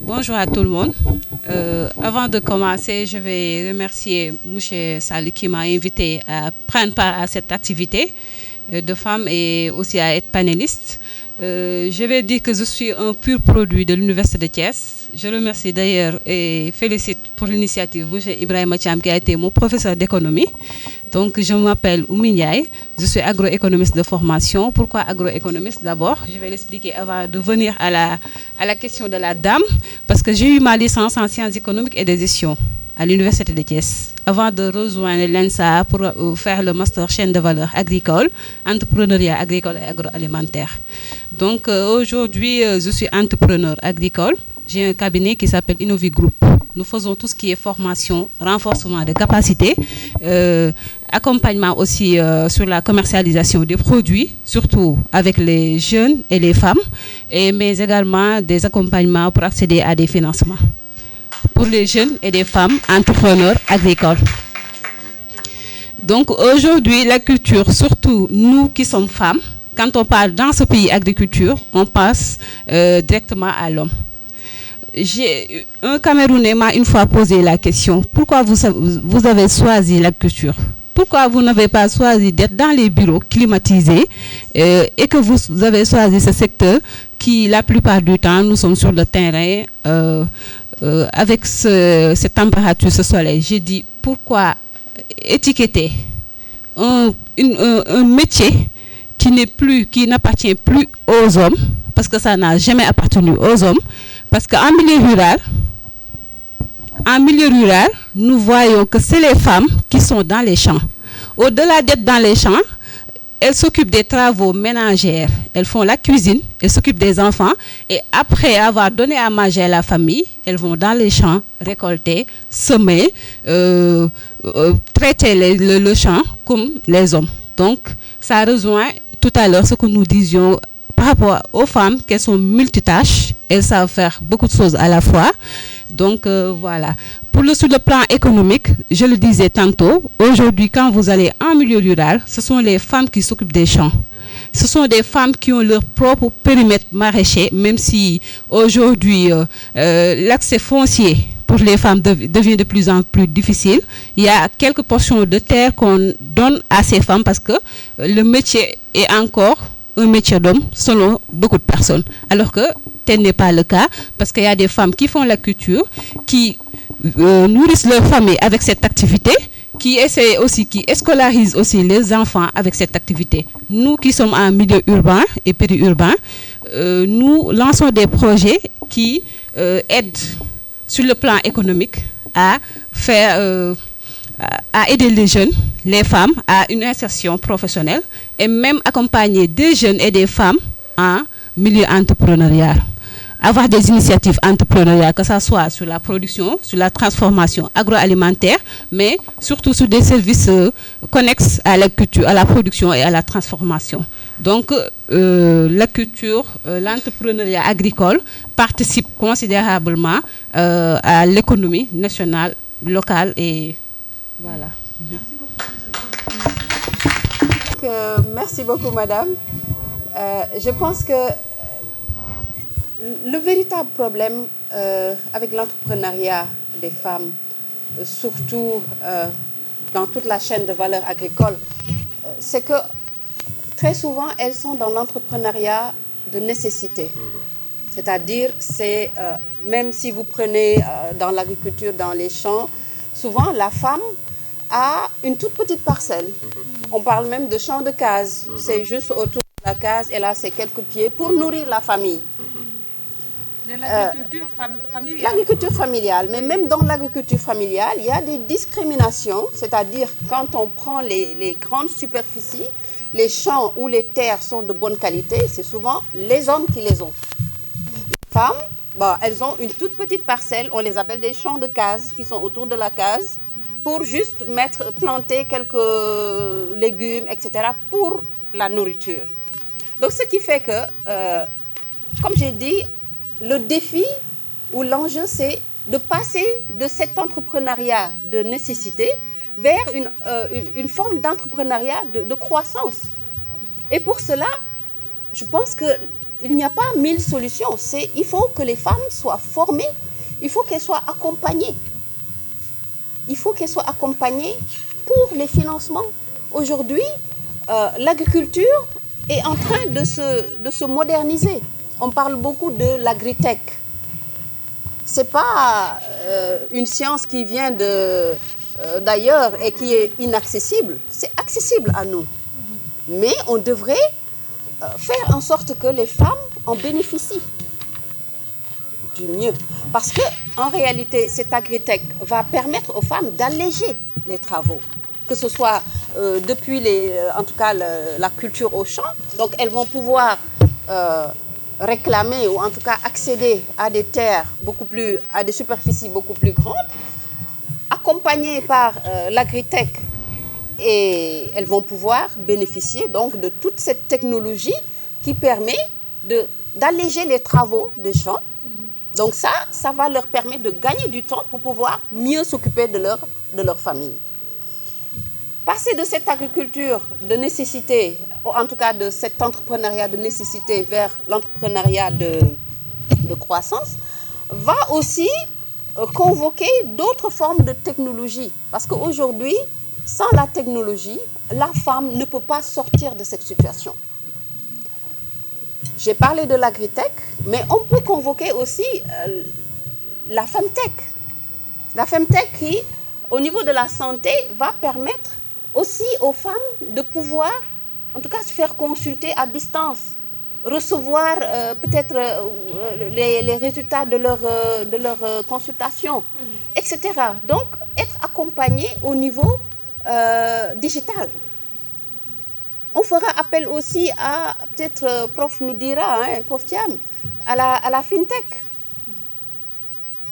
Bonjour à tout le monde. Avant de commencer, je vais remercier M. Sali qui m'a invité à prendre part à cette activité de femmes et aussi à être panéliste. Je vais dire que je suis un pur produit de l'Université de Thiès. Je remercie d'ailleurs et félicite pour l'initiative M. Ibrahima Thiam qui a été mon professeur d'économie. Donc je m'appelle Oumi Ndiaye, je suis agroéconomiste de formation. Pourquoi agroéconomiste d'abord? Je vais l'expliquer avant de venir à la question de la dame, parce que j'ai eu ma licence en sciences économiques et de gestion à l'Université de Thiès, avant de rejoindre l'ENSA pour faire le master chaîne de valeur agricole, entrepreneuriat agricole et agroalimentaire. Donc aujourd'hui, je suis entrepreneur agricole. J'ai un cabinet qui s'appelle Innovi Group. Nous faisons tout ce qui est formation, renforcement de capacités, accompagnement aussi sur la commercialisation des produits, surtout avec les jeunes et les femmes, mais également des accompagnements pour accéder à des financements pour les jeunes et les femmes entrepreneurs agricoles. Donc aujourd'hui, la culture, surtout nous qui sommes femmes, quand on parle dans ce pays agriculture, on passe directement à l'homme. Un Camerounais m'a une fois posé la question, pourquoi vous avez choisi l'agriculture? Pourquoi vous n'avez pas choisi d'être dans les bureaux climatisés et que vous avez choisi ce secteur qui, la plupart du temps, nous sommes sur le terrain avec cette température, ce soleil? J'ai dit, pourquoi étiqueter un métier qui n'appartient plus aux hommes, parce que ça n'a jamais appartenu aux hommes, parce qu'en milieu rural, nous voyons que c'est les femmes qui sont dans les champs. Au-delà d'être dans les champs, elles s'occupent des travaux ménagères, elles font la cuisine, elles s'occupent des enfants, et après avoir donné à manger à la famille, elles vont dans les champs récolter, semer, traiter le champ comme les hommes. Donc, ça rejoint tout à l'heure ce que nous disions par rapport aux femmes, qu'elles sont multitâches, elles savent faire beaucoup de choses à la fois. Donc voilà. Sur le plan économique, je le disais tantôt, aujourd'hui quand vous allez en milieu rural, ce sont les femmes qui s'occupent des champs. Ce sont des femmes qui ont leur propre périmètre maraîcher, même si aujourd'hui l'accès foncier pour les femmes devient de plus en plus difficile. Il y a quelques portions de terre qu'on donne à ces femmes parce que le métier est encore un métier d'homme selon beaucoup de personnes. Alors que tel n'est pas le cas, parce qu'il y a des femmes qui font la culture, qui nourrissent leur famille avec cette activité, qui essaient aussi, qui scolarisent aussi les enfants avec cette activité. Nous qui sommes en milieu urbain et périurbain, nous lançons des projets qui aident sur le plan économique à aider les jeunes, les femmes à une insertion professionnelle et même accompagner des jeunes et des femmes en milieu entrepreneurial. Avoir des initiatives entrepreneuriales, que ce soit sur la production, sur la transformation agroalimentaire, mais surtout sur des services connexes à l'agriculture, à la production et à la transformation. Donc, la culture, l'entrepreneuriat agricole participe considérablement à l'économie nationale, locale et voilà. Merci beaucoup, madame. Je pense que le véritable problème avec l'entrepreneuriat des femmes, surtout dans toute la chaîne de valeur agricole, c'est que très souvent, elles sont dans l'entrepreneuriat de nécessité. C'est-à-dire, même si vous prenez dans l'agriculture, dans les champs, souvent la femme a une toute petite parcelle. On parle même de champ de case. C'est juste autour de la case, elle a ses quelques pieds pour nourrir la famille. De l'agriculture familiale. L'agriculture familiale. Mais même dans l'agriculture familiale, il y a des discriminations. C'est-à-dire, quand on prend les grandes superficies, les champs où les terres sont de bonne qualité, c'est souvent les hommes qui les ont. Les femmes, elles ont une toute petite parcelle, on les appelle des champs de case, qui sont autour de la case, pour juste planter quelques légumes, etc., pour la nourriture. Donc, ce qui fait que, comme j'ai dit, le défi ou l'enjeu, c'est de passer de cet entrepreneuriat de nécessité vers une forme d'entrepreneuriat de croissance. Et pour cela, je pense que il n'y a pas 1000 solutions. Il faut que les femmes soient formées, il faut qu'elles soient accompagnées. Il faut qu'elles soient accompagnées pour les financements. Aujourd'hui, l'agriculture est en train de se moderniser. On parle beaucoup de l'agritech. Ce n'est pas une science qui vient d'ailleurs et qui est inaccessible. C'est accessible à nous. Mais on devrait faire en sorte que les femmes en bénéficient du mieux. Parce qu'en réalité, cette agritech va permettre aux femmes d'alléger les travaux, que ce soit depuis en tout cas la culture au champ. Donc elles vont pouvoir réclamer ou en tout cas accéder à des terres à des superficies beaucoup plus grandes, accompagnées par l'agritech, et elles vont pouvoir bénéficier donc de toute cette technologie qui permet d'alléger les travaux des champs. Donc ça va leur permettre de gagner du temps pour pouvoir mieux s'occuper de leur famille. Passer de cette agriculture de nécessité, en tout cas de cet entrepreneuriat de nécessité vers l'entrepreneuriat de croissance, va aussi convoquer d'autres formes de technologie. Parce qu'aujourd'hui, sans la technologie, la femme ne peut pas sortir de cette situation. J'ai parlé de l'agritech, mais on peut convoquer aussi la femtech. La femtech qui, au niveau de la santé, va permettre aussi aux femmes de pouvoir, en tout cas, se faire consulter à distance, recevoir peut-être les résultats de leur consultation, etc. Donc, être accompagnée au niveau digital. On fera appel aussi à, peut-être prof nous dira, prof Thiam, à la fintech.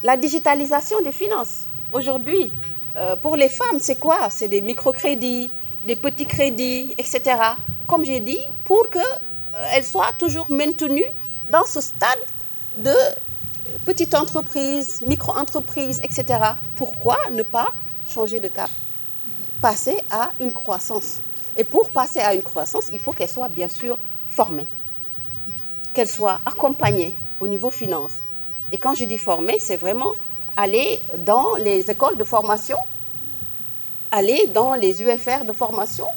La digitalisation des finances. Aujourd'hui, pour les femmes, c'est quoi? C'est des microcrédits, des petits crédits, etc. Comme j'ai dit, pour qu'elles soient toujours maintenues dans ce stade de petite entreprise, micro-entreprise, etc. Pourquoi ne pas changer de cap? Passer à une croissance. Et pour passer à une croissance, il faut qu'elles soient bien sûr formées, qu'elles soient accompagnées au niveau finance. Et quand je dis formées, c'est vraiment aller dans les écoles de formation, aller dans les UFR de formation,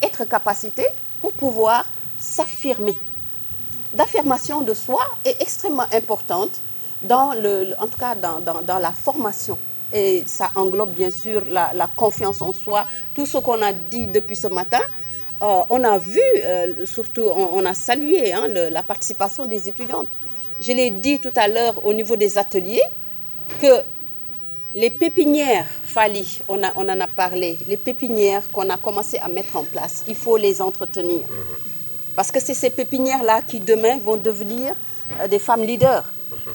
être capacité pour pouvoir s'affirmer. L'affirmation de soi est extrêmement importante en tout cas dans la formation. Et ça englobe bien sûr la confiance en soi, tout ce qu'on a dit depuis ce matin. On a vu, surtout, on a salué la participation des étudiantes. Je l'ai dit tout à l'heure au niveau des ateliers, que les pépinières Fally, on en a parlé, les pépinières qu'on a commencé à mettre en place, il faut les entretenir. Parce que c'est ces pépinières-là qui demain vont devenir des femmes leaders.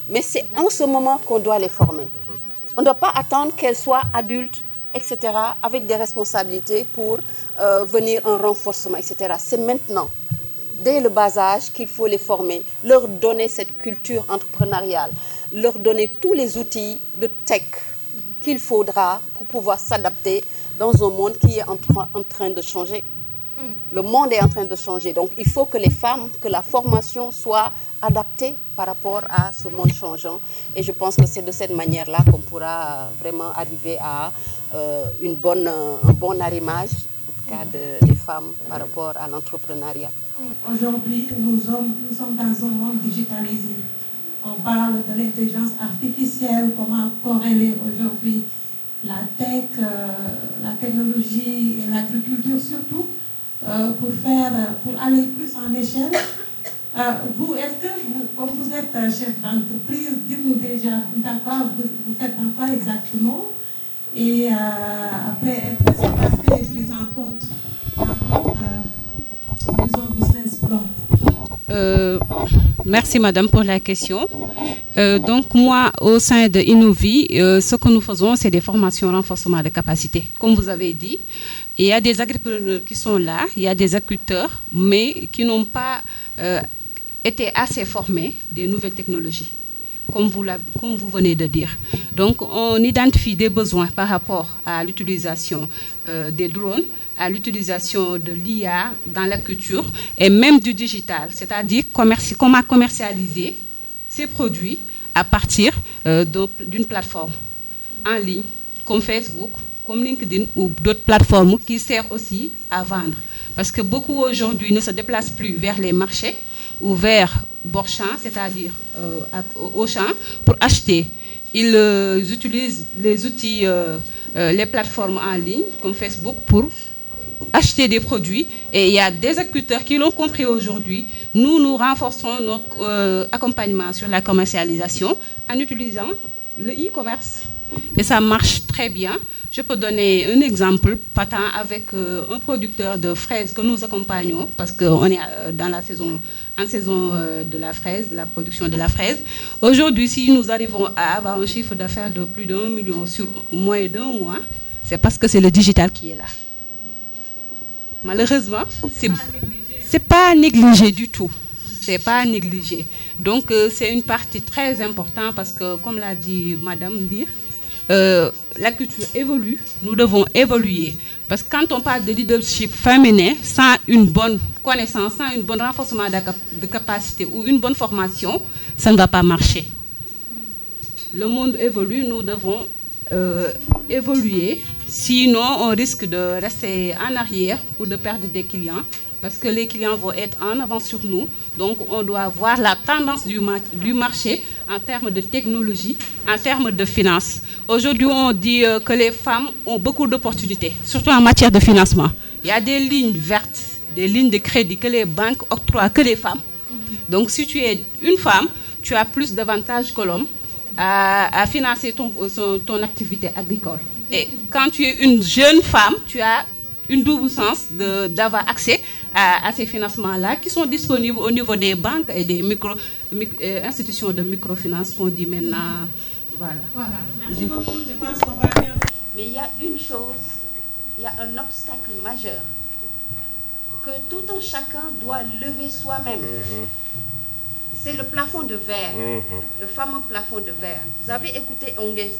Mais c'est en ce moment qu'on doit les former. On ne doit pas attendre qu'elles soient adultes, etc., avec des responsabilités pour venir en renforcement, etc. C'est maintenant, dès le bas âge, qu'il faut les former, leur donner cette culture entrepreneuriale, leur donner tous les outils de tech qu'il faudra pour pouvoir s'adapter dans un monde qui est en train de changer. Le monde est en train de changer. Donc, il faut que les femmes, que la formation soit adaptée par rapport à ce monde changeant. Et je pense que c'est de cette manière-là qu'on pourra vraiment arriver à un bon arrimage en tout cas, des femmes par rapport à l'entrepreneuriat. Aujourd'hui, nous sommes dans un monde digitalisé. On parle de l'intelligence artificielle, comment corréler aujourd'hui la tech, la technologie et l'agriculture surtout, pour aller plus en échelle. Vous, est-ce que comme vous êtes chef d'entreprise, dites-nous déjà dans quoi vous faites dans quoi exactement, et après, est-ce que cet aspect est pris en compte disons business plan? Merci madame pour la question. Donc moi, au sein de Innovi, ce que nous faisons, c'est des formations renforcement de capacité. Comme vous avez dit, il y a des agriculteurs qui sont là, il y a des agriculteurs, mais qui n'ont pas été assez formés des nouvelles technologies, comme vous venez de dire. Donc on identifie des besoins par rapport à l'utilisation des drones, à l'utilisation de l'IA dans la culture et même du digital, c'est-à-dire comment commercialiser ces produits à partir d'une plateforme en ligne comme Facebook, comme LinkedIn ou d'autres plateformes qui servent aussi à vendre. Parce que beaucoup aujourd'hui ne se déplacent plus vers les marchés ou vers Borchamp, c'est-à-dire Auchan, pour acheter. Ils utilisent les outils, les plateformes en ligne comme Facebook pour acheter des produits. Et il y a des agriculteurs qui l'ont compris aujourd'hui. Nous renforçons notre accompagnement sur la commercialisation en utilisant le e-commerce. Et ça marche très bien. Je peux donner un exemple patent avec un producteur de fraises que nous accompagnons parce qu'on est en saison de la fraise, de la production de la fraise. Aujourd'hui, si nous arrivons à avoir un chiffre d'affaires de plus d'1 million sur moins d'1 mois, c'est parce que c'est le digital qui est là. Malheureusement, c'est pas négligé du tout. C'est pas négligé. Donc, c'est une partie très importante parce que, comme l'a dit Madame Ndir, la culture évolue, nous devons évoluer. Parce que quand on parle de leadership féminin, sans une bonne connaissance, sans un bon renforcement de capacité ou une bonne formation, ça ne va pas marcher. Le monde évolue, nous devons évoluer. Sinon, on risque de rester en arrière ou de perdre des clients. Parce que les clients vont être en avance sur nous. Donc, on doit voir la tendance du marché en termes de technologie, en termes de finances. Aujourd'hui, on dit que les femmes ont beaucoup d'opportunités, surtout en matière de financement. Il y a des lignes vertes, des lignes de crédit que les banques octroient que les femmes. Donc, si tu es une femme, tu as plus d'avantages que l'homme à financer ton activité agricole. Et quand tu es une jeune femme, tu as une double chance d'avoir accès à ces financements-là qui sont disponibles au niveau des banques et des institutions de microfinance qu'on dit maintenant. Voilà. Merci beaucoup. Je pense qu'on va aller. Mais il y a une chose, il y a un obstacle majeur que tout un chacun doit lever soi-même. C'est le plafond de verre, le fameux plafond de verre. Vous avez écouté Ongué.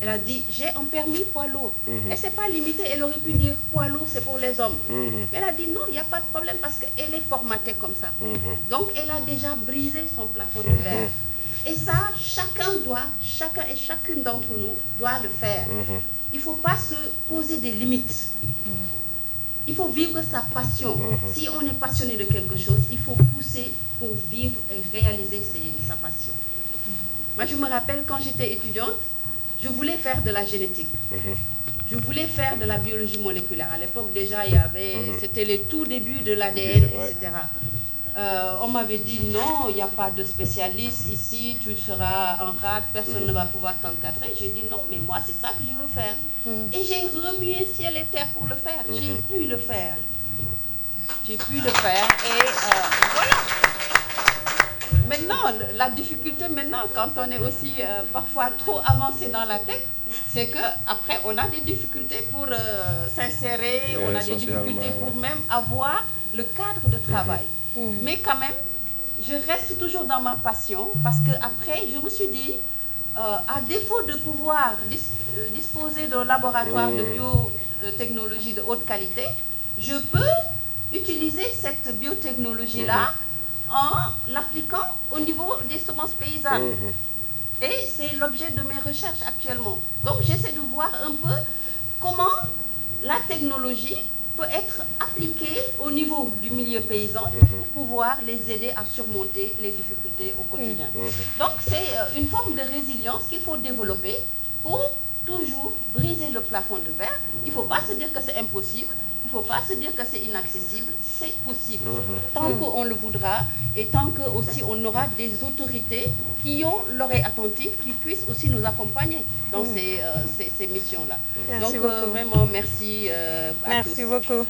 Elle a dit, j'ai un permis poids lourd. Et ce n'est pas limité, elle aurait pu dire poids lourd, c'est pour les hommes. Mais elle a dit, non, il n'y a pas de problème parce qu'elle est formatée comme ça. Donc, elle a déjà brisé son plafond de verre. Et ça, chacun et chacune d'entre nous doit le faire. Il ne faut pas se poser des limites. Il faut vivre sa passion. Si on est passionné de quelque chose, il faut pousser pour vivre et réaliser sa passion. Moi, je me rappelle quand j'étais étudiante, je voulais faire de la génétique. Je voulais faire de la biologie moléculaire. À l'époque, déjà, c'était les tout débuts de l'ADN, etc. On m'avait dit, non, il n'y a pas de spécialiste ici, tu seras en rate, personne ne va pouvoir t'encadrer. J'ai dit, non, mais moi, c'est ça que je veux faire. Et j'ai remué ciel et terre pour le faire. J'ai pu le faire. J'ai pu le faire et voilà. Maintenant, la difficulté maintenant, quand on est aussi parfois trop avancé dans la tech, c'est qu'après, on a des difficultés pour s'insérer, on a des difficultés pour même avoir le cadre de travail. Mais quand même, je reste toujours dans ma passion parce qu'après, je me suis dit, à défaut de pouvoir disposer d'un laboratoire de biotechnologie de haute qualité, je peux utiliser cette biotechnologie-là en l'appliquant au niveau des semences paysannes. Et c'est l'objet de mes recherches actuellement. Donc j'essaie de voir un peu comment la technologie peut être appliquée au niveau du milieu paysan pour pouvoir les aider à surmonter les difficultés au quotidien. Donc c'est une forme de résilience qu'il faut développer pour toujours briser le plafond de verre. Il ne faut pas se dire que c'est impossible. Il ne faut pas se dire que c'est inaccessible, c'est possible. Tant qu'on le voudra et tant que aussi on aura des autorités qui ont l'oreille attentive, qui puissent aussi nous accompagner dans ces missions-là. Donc vraiment merci à tous. Merci beaucoup.